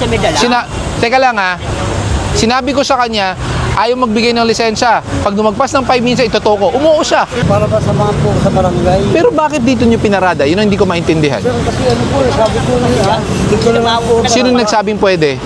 may dala. Teka lang ha. Sinabi ko sa kanya, ayaw magbigay ng lisensya. Pag lumagpas ng 5 minutes, itotoko. Umuo siya. Para ba samahan po sa barangay? Pero bakit dito nyo pinarada? Yun ang hindi ko maintindihan. Sir, kasi ano po, sabi ko niya, dito na nga po. Sino nagsabing pwede?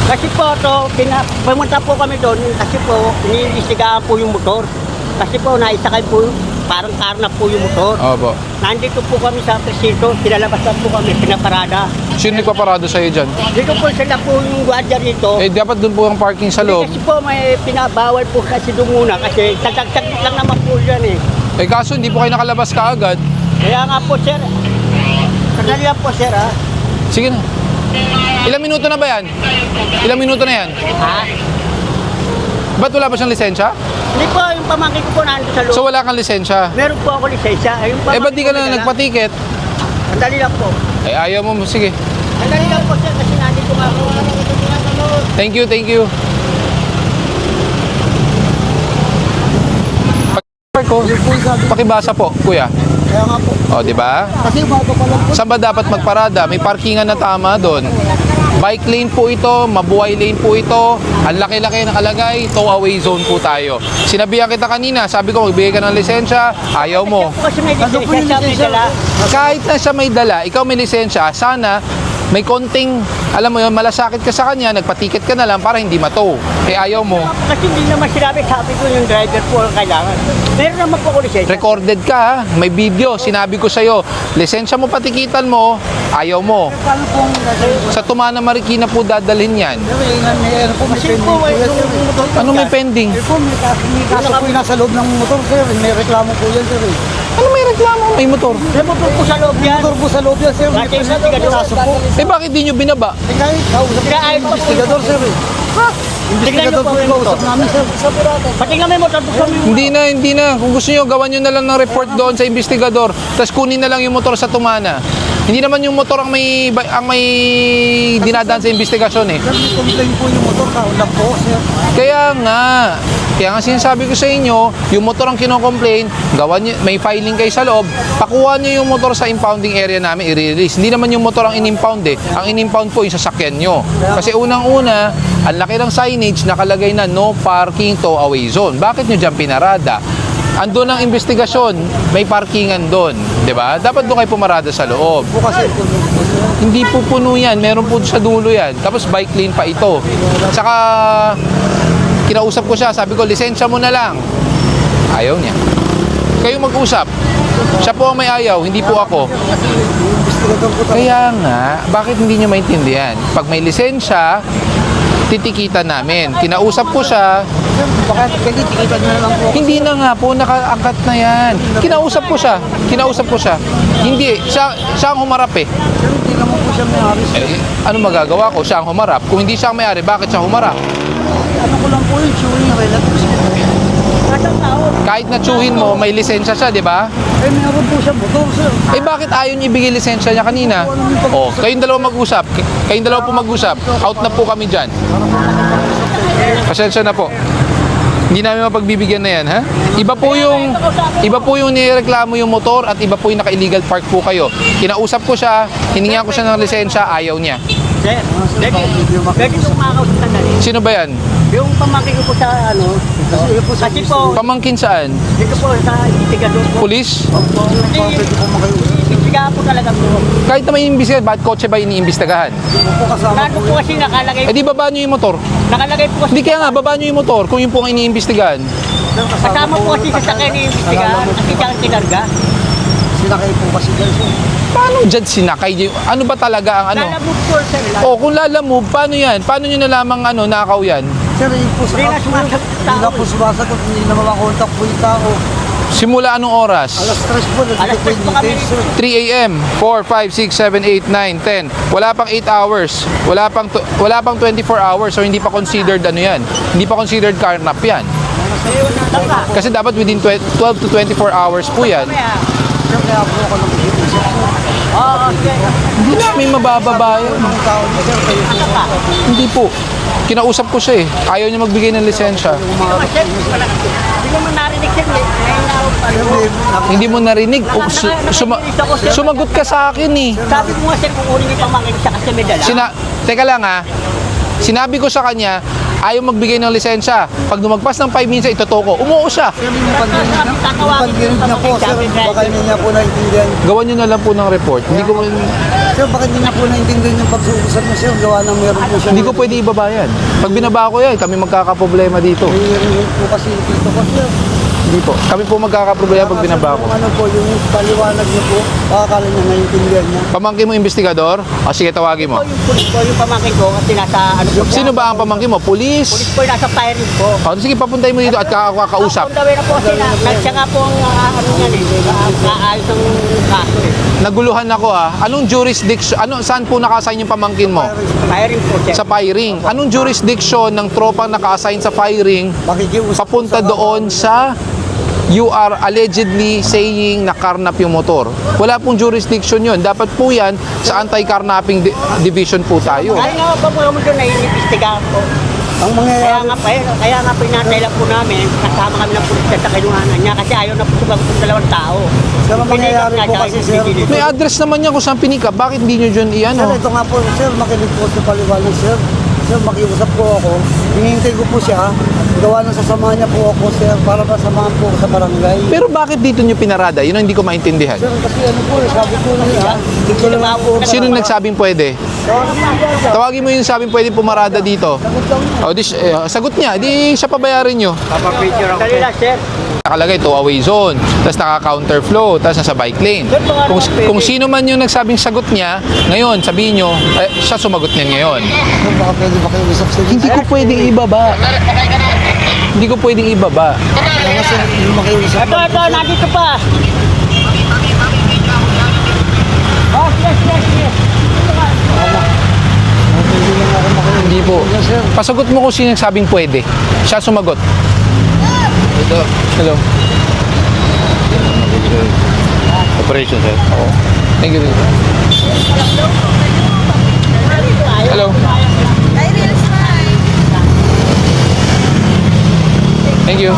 Kasi po pumunta po kami doon kasi po iniimbestigahan po yung motor. Kasi po naisakay po, parang karna po yung motor. Opo. Nandito po kami sa presinto, pinalabasan po kami, pinaparada. Sino nagpaparado sa'yo dyan? Dito po sila po yung gwardiya rito. Eh, dapat doon po ang parking sa loob. Kasi po may pinabawal po kasi doon muna kasi tagtag lang naman po yan eh. Eh, kaso hindi po kayo nakalabas kaagad. Kaya nga po sir, sandali lang po sir ha. Sige na. Ilang minuto na ba yan? Ilang minuto na yan? Ha? Ba't wala pa siyang lisensya? Hindi po, yung pamangkin ko po nandito sa loob. So wala kang lisensya? Meron po ako lisensya. Yung Eh, ba't di ka pamangkin ko na dala. nagpatiket? Sandali lang po. Eh, ayaw mo. Sige. Sandali lang po sir kasi nandito nga ako. Thank you, thank you. Pakibasa po, kuya. Kaya nga po. O, di ba? Kasi bago pa lang po. Saan ba dapat magparada? May parkingan na tama doon. Bike lane po ito, mabuhay lane po ito. Ang laki-laki nakalagay, tow away zone po tayo. Sinabihan kita kanina, sabi ko magbigay ka ng lisensya, ayaw mo. Kasi may Ano po yung lisensya, may lisensya? dala. Kahit na siya may dala, ikaw may lisensya, sana may konting, alam mo yun, malasakit ka sa kanya, nagpatiket ka na lang para hindi matow. Eh, ayaw mo. Kasi hindi naman sinabi, sabi ko yung driver po ang kailangan. Meron naman po ako lisensya. Recorded ka, ha? May video, sinabi ko sa'yo, lisensya mo, patikitan mo, ayaw mo. Paano pong gagawin po? Sa Tumana Marikina po dadalhin yan. Sir, may ano po, may Kasi pending po, po yan, sir. Ano may pending? Eh po, may kaso po yung nasa loob ng motor, sir. May reklamo po yan, sir. Ano may reklamo? May motor. May motor po sa loob yan. Motor po sa loob yan, sir. May Bakit? kaso po. Eh bakit di nyo binaba? Eh kahit kausap po Kaya yung investigador, sir. Investigador po yung kausap namin, sir. Patingnan mo yung motor po sa Hindi na. Kung gusto nyo, gawan nyo na lang ng report doon sa investigador. Tapos kunin na lang yung motor sa Tumana. Hindi naman yung motor ang may dinadaan sa investigasyon eh. Sir, may complain po yung motor, kaulap po, sir. Kaya nga sinasabi ko sa inyo, yung motor ang kinocomplain, gawan nyo, may filing kayo sa loob, pakuha nyo yung motor sa impounding area namin, i-release. Hindi naman yung motor ang in-impound eh. Ang in-impound po yung sasakyan nyo. Kasi unang-una, ang laki ng signage, nakalagay na no parking tow away zone. Bakit nyo dyan pinarada? Andun ang investigasyon, may parkingan doon, 'di ba? Dapat doon kayo pumarada sa loob. Po kasi, Hindi po puno 'yan, meron po sa dulo 'yan. Tapos bike lane pa ito. Saka kinausap ko siya, sabi ko lisensya mo na lang. Ayaw niya. Kayo mag-usap. Siya po ang may ayaw, hindi po ako. investigador po talaga. Kaya nga, bakit hindi niyo maintindihan? Pag may lisensya, titikitan namin. Kinausap ko siya, Sir, baka pwede tikitan na lang po. hindi na nga po, nakaangkat na yan. Kinausap ko siya. Hindi, siya ang humarap eh. Sir, hindi naman po siya may-ari, sir. Ano magagawa ko? Siya ang humarap. Kung hindi siya ang may-ari, bakit siya humarap? Ano ko lang po yung chewing relatives ko. Kasang tao. Kahit na tsuhin mo, may lisensya siya, di ba? Eh, meron po siya motor, sir. Eh bakit ayaw niyo ibigay lisensya niya kanina? Oh, kayong dalawa mag-usap. Kayong dalawa po mag-usap. Out na po kami dyan. Pasensya na po. Hindi namin mapagbibigyan na yan, ha? Iba po yung nireklamo yung motor at iba po yung naka-illegal park po kayo. Kinausap ko siya, hininga ko siya ng lisensya, ayaw niya. Sir, pwede itong makakausap na dali. Sino ba yan? Yung pamangkin ko po sa kasi po, Pamangkin saan? dito po sa investigador po. Pulis? Kasi, investigahan po talaga po. Kahit na may imbestigahan, bakit kotse ba iniimbestigahan? Po kasama Nandun po kasi nakalagay, Eh di baba niyo yung motor. nakalagay po kasi, Hindi kaya nga, baba niyo yung motor kung yung po ang iniimbestigahan. kasama po kasi sa sakay ni investigahan, kasi siya ang tinarga. Sinakay po kasi dyan, sir. Paano dyan sinakay? Ano ba talaga ang ano? Lalamove po sir. O kung lalamove, paano yan? Paano nyo nalamang nakaw yan? Sir, yun po sa Hindi na kaso. sumasagot Hindi na tao. po sumasagot. Hindi na makakontak po yung tao. Simula anong oras? Alas 3 po, Alas nandito po 3 yung po kami. meeting, sir. 3 a.m. 4, 5, 6, 7, 8, 9, 10. Wala pang 8 hours. Wala pang 24 hours. So hindi pa considered ano yan. Hindi pa considered carnap yan. Kasi dapat within 12 to 24 hours po yan. Sir, kaya po ako nag-meeting, sir. Oo, okay. Hindi namin mabababa yun. Mga tao niya, sir, kayo po. Hindi po. Kinausap ko siya eh. Ayaw niya magbigay ng lisensya. Hindi naman narinig sir. Ngayon na ako pa. Sir, may- Hindi mo narinig. Sumagot ka sa akin eh. Sabi ko nga sir, kukunin niyo pamangkin siya kasi may dala. Teka lang ha. Sinabi ko sa kanya, ayaw magbigay ng lisensya. Pag lumagpas ng 5 minutes, itotoko. Umuo siya. Sir, yung pag-dinig niya po, sir, baka hindi niya po naintindihan. Gawan niyo na lang po ng report. Sir, baka hindi niya po naintindihan yung pagsuusap niya, sir. Gawa ng meron po siya. Hindi ko pwede ibaba yan. Pag binaba ko yan, kami magkakaproblema dito. May po kasi dito ko, sir. Hindi po. Kami po magkakaproblema pag binaba ko. Yung ano po, yung paliwanag niya po, akala niya naintindihan niya. Pamangkin mo investigador? O sige, tawagin mo. Yung pulis ko, yung pamangkin ko kasi nasa ano po. Sino ba ang pamangkin mo? Pulis Pulis? po yung nasa firing po. O sige, papuntahin mo dito at kakakausap. Ang dawin na po sila. Siya nga po ang ano niyan eh. Kaayos ng kaso eh. Naguluhan ako ha. Anong jurisdiction? Saan po naka-assign yung pamangkin mo? Firing po sir. Sa firing. Anong jurisdiction ng tropang naka-assign sa firing Makikiusap papunta doon sa you are allegedly saying na karnap yung motor? Wala pong jurisdiction yun. Dapat po yan sa anti-carnapping division po tayo. Kaya nga po mo doon na inimbestigahan po. Ang mangyayari, Kaya nga po inantay lang po namin. Kasama kami ng pulis sa kinuhanan niya kasi ayaw na po sumagot ng dalawang tao. sir, ang mangyayari po kasi, sir. May address naman niya kung saan pinika. Bakit hindi nyo dyan Sir, iyan? ito nga po, sir, makinig po sa paliwanag, sir. Sir, makiusap po ako. Hinihintay ko po siya. Gawa ng sasama niya po ako, sir, para masamahan po ako sa barangay. Pero bakit dito nyo pinarada? Yun ang hindi ko maintindihan. Sir, kasi ano po, sabi ko na niya, hindi ko na lang po. Sino nagsabing pwede? Tawagin mo yung sabing pwede pumarada dito. O, sagot niya. Di siya pabayarin nyo. Dali lang sir. Nakalagay two-way zone, tapos naka-counterflow, tapos nasa bike lane. Kung sino man yung nagsabing sagot niya, ngayon sabihin nyo, siya sumagot niyan ngayon. Sir, baka pwede ba kayo usap sir? Hindi ko pwedeng ibaba. Hindi ko pwedeng ibaba. Kaya nga, sir, hindi makiusap. Ito, nandito pa. Oh, yes. Hindi lang ako makiusap. Hindi po. Yes, sir. Pasagot mo kung sino nagsabing pwede. Siya sumagot. Ito. Hello. Operation, sir. Thank you. Hello. Thank you.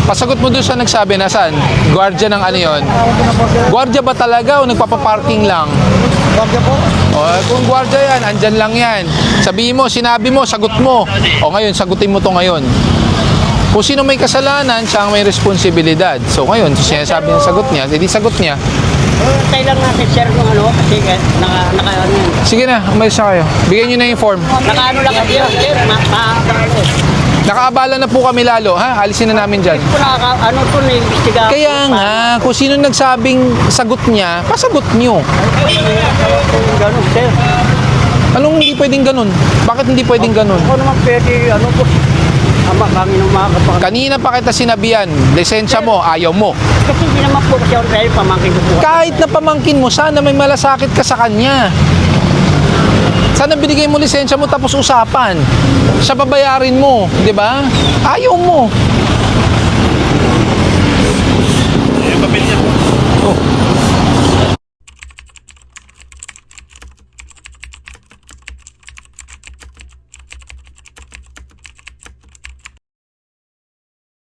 Pasagot mo doon sa nagsabi na saan? Guardia ng ano yon? Guardia ba talaga o nagpapaparking lang? Wagya po. O kung guardia yan, andyan lang yan. Sabihin mo, sinabi mo, sagot mo. O ngayon, sagutin mo to ngayon. Kung sino may kasalanan, siya ang may responsibilidad. So ngayon, sinasabi ng sagot niya, hindi sagot niya. Antay lang natin sir kung ano kasi naka ano yun. Sige na, umalis na kayo. Bigyan nyo na yung form. Naka ano lang kasi yun sir. Nakaabala na po kami lalo, ha? Alisin na namin dyan. Kung ano to na-imbestigahan. Kaya nga, kung sino nagsabing sagot niya, pasagot nyo. Ganun sir. Anong hindi pwedeng ganun? Bakit hindi pwedeng ganun? Ako naman pwede ano po. Ama kami nung mga kapatid. Kanina pa kita sinabihan, lisensya mo, ayaw mo. Kasi hindi naman po kasi ako tayo pamangkin ko po. Kahit na pamangkin mo, sana may malasakit ka sa kanya. Sana binigay mo lisensya mo tapos usapan. Siya babayarin mo, di ba? Ayaw mo. Yung papel niya po.